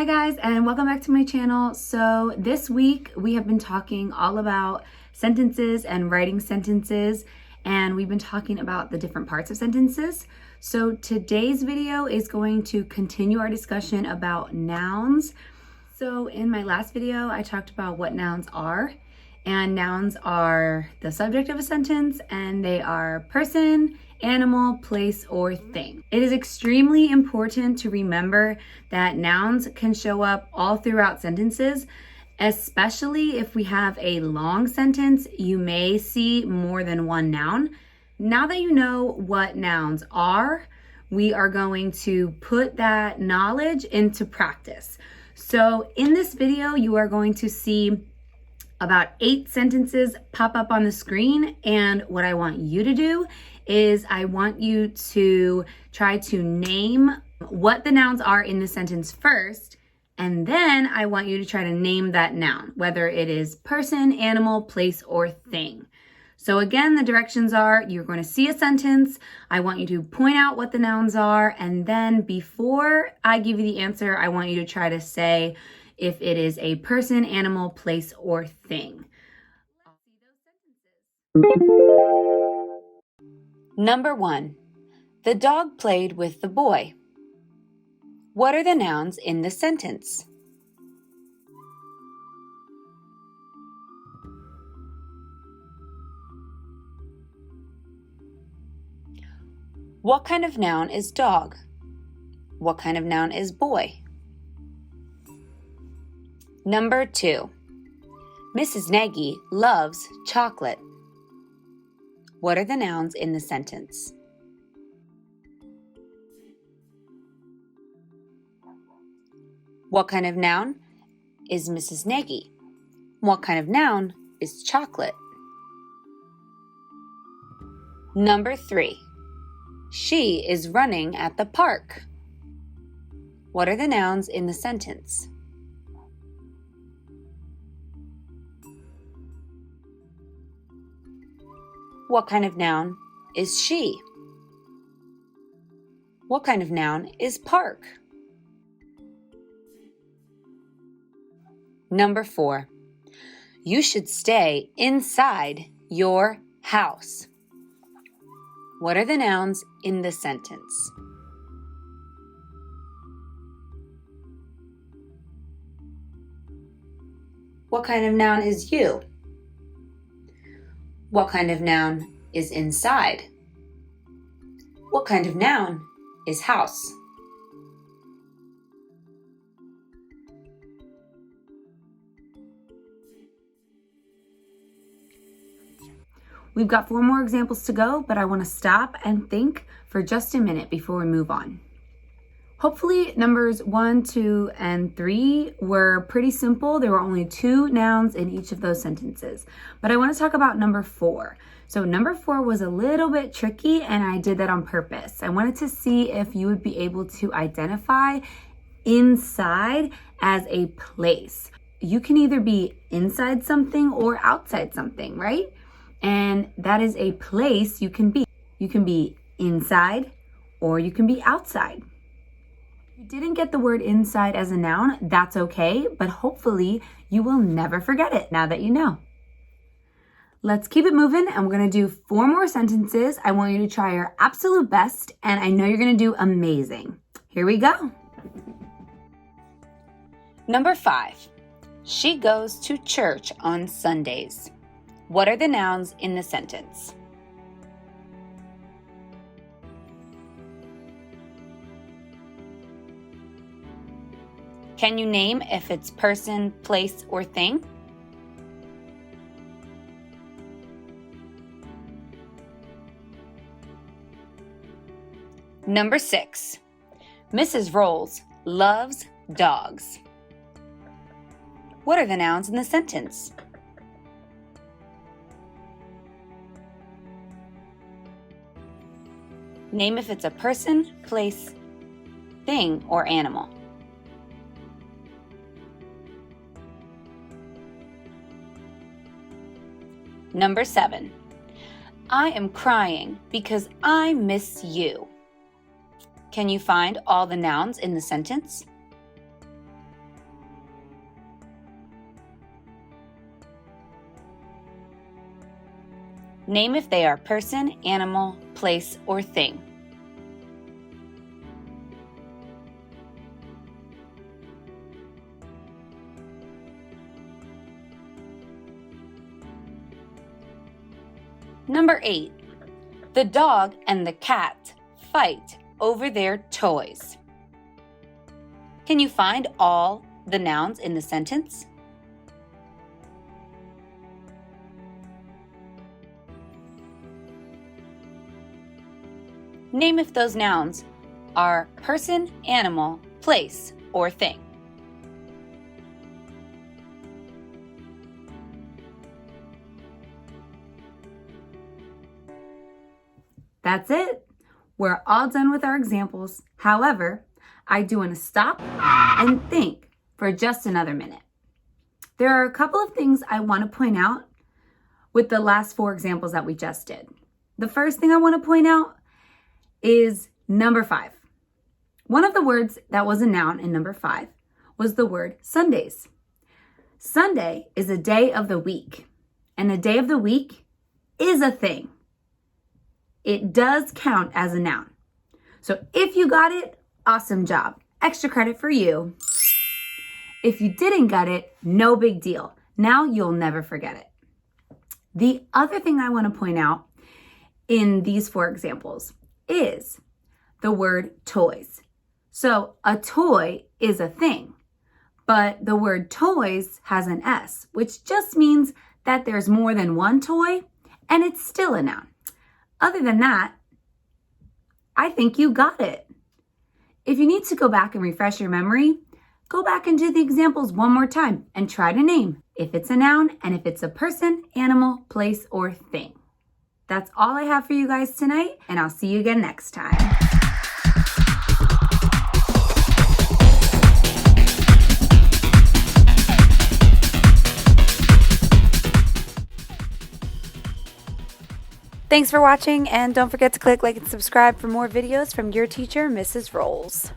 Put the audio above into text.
Hi guys, and welcome back to my channel. So this week we have been talking all about sentences and writing sentences, and we've been talking about the different parts of sentences. So today's video is going to continue our discussion about nouns. So in my last video, I talked about what nouns are, and nouns are the subject of a sentence, and they are person, animal, place, or thing. It is extremely important to remember that nouns can show up all throughout sentences, especially if we have a long sentence. You may see more than one noun. Now that you know what nouns are, we are going to put that knowledge into practice. So in this video, you are going to see about 8 sentences pop up on the screen, and what I want you to do is I want you to try to name what the nouns are in the sentence first, and then I want you to try to name that noun, whether it is person, animal, place, or thing. So again, the directions are you're going to see a sentence. I want you to point out what the nouns are, and then before I give you the answer, I want you to try to say if it is a person, animal, place, or thing. Number 1. The dog played with the boy. What are the nouns in the sentence? What kind of noun is dog? What kind of noun is boy? Number 2. Mrs. Nagy loves chocolate. What are the nouns in the sentence? What kind of noun is Mrs. Nagy? What kind of noun is chocolate? Number 3. She is running at the park. What are the nouns in the sentence? What kind of noun is she? What kind of noun is park? Number 4. You should stay inside your house. What are the nouns in the sentence? What kind of noun is you? What kind of noun is inside? What kind of noun is house? We've got 4 more examples to go, but I want to stop and think for just a minute before we move on. Hopefully numbers 1, 2, and 3 were pretty simple. There were only 2 nouns in each of those sentences. But I want to talk about number 4. So number 4 was a little bit tricky, and I did that on purpose. I wanted to see if you would be able to identify inside as a place. You can either be inside something or outside something, right? And that is a place you can be. You can be inside or you can be outside. If you didn't get the word inside as a noun, that's okay, but hopefully you will never forget it now that you know. Let's keep it moving, and we're going to do 4 more sentences. I want you to try your absolute best, and I know you're going to do amazing. Here we go. Number 5. She goes to church on Sundays. What are the nouns in the sentence? Can you name if it's person, place, or thing? Number 6. Mrs. Rolls loves dogs. What are the nouns in the sentence? Name if it's a person, place, thing, or animal. Number 7. I am crying because I miss you. Can you find all the nouns in the sentence? Name if they are person, animal, place, or thing. Number 8. The dog and the cat fight over their toys. Can you find all the nouns in the sentence? Name if those nouns are person, animal, place, or thing. That's it. We're all done with our examples. However, I do want to stop and think for just another minute. There are a couple of things I want to point out with the last 4 examples that we just did. The first thing I want to point out is number 5. One of the words that was a noun in number 5 was the word Sundays. Sunday is a day of the week, and a day of the week is a thing. It does count as a noun. So if you got it, awesome job. Extra credit for you. If you didn't get it, no big deal. Now you'll never forget it. The other thing I want to point out in these 4 examples is the word toys. So a toy is a thing, but the word toys has an S, which just means that there's more than one toy and it's still a noun. Other than that, I think you got it. If you need to go back and refresh your memory, go back and do the examples one more time and try to name if it's a noun and if it's a person, animal, place, or thing. That's all I have for you guys tonight, and I'll see you again next time. Thanks for watching, and don't forget to click like and subscribe for more videos from your teacher, Mrs. Rolls.